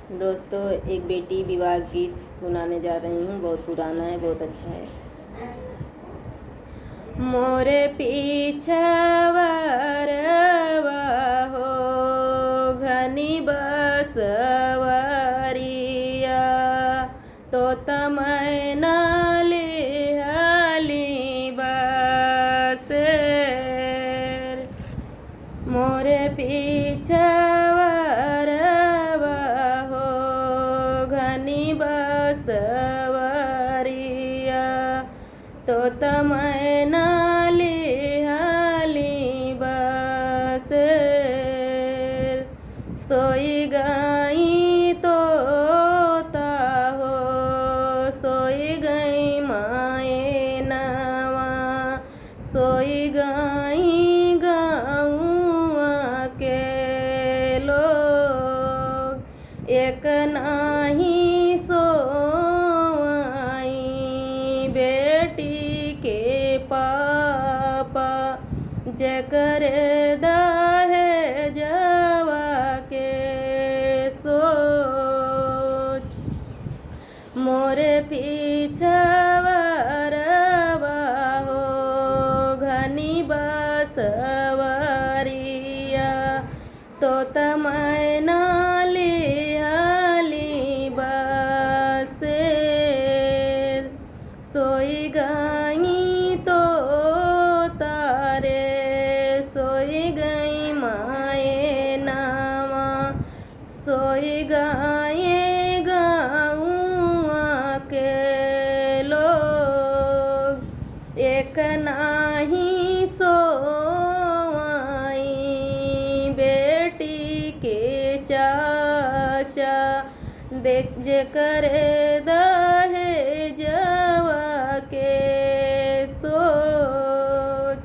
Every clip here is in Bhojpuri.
दोस्तों, एक बेटी विवाह गीत सुनाने जा रही हूँ। बहुत पुराना है, बहुत अच्छा है। मोरे पीछवारवा हो घनी बसवरिया, तो तमैना लिहाली बसेर। मोरे पीछवारवा हो घनी बसवरिया, तो तमैना लिहाली बसेर। सोई गई तोता हो, सोई गई माए नवा, सोई गई गाँवा के लोग। एक नाही सोई बेटी के पापा, जेकर दहेजवा के सोच। मोरे पीछवारवा हो घनी बसवरिया, तो तमैना लिहाली बसेर। सोई गई तोता रे, सोई गई माए नवा, सोई गए गाँवा के लोग। एक नाही सोई बेटी के चाचा, देख जेकर दहेजवा के सोच।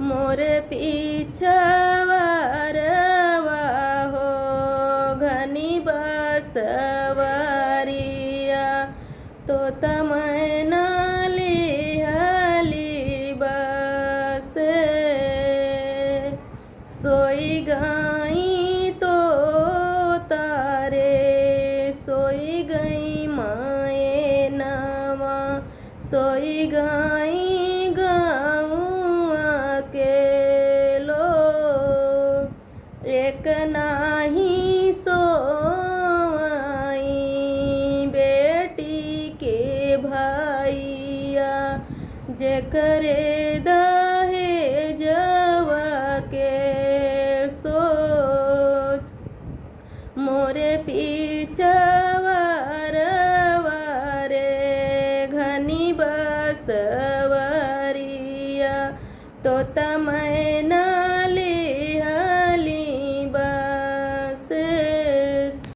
मोरे पीछवारवा हो घनी बसवरिया, तो तमैना लिहाली बसेर। सोई गई तोता रे, सोई गई माए नवा, सोई गई गाँवा के लोग। एक नाही सोई बेटी के भैया, जेकर दहेजवा के सोच। मोरे पीछवारवा रे घनी बसवरिया, तो तमैना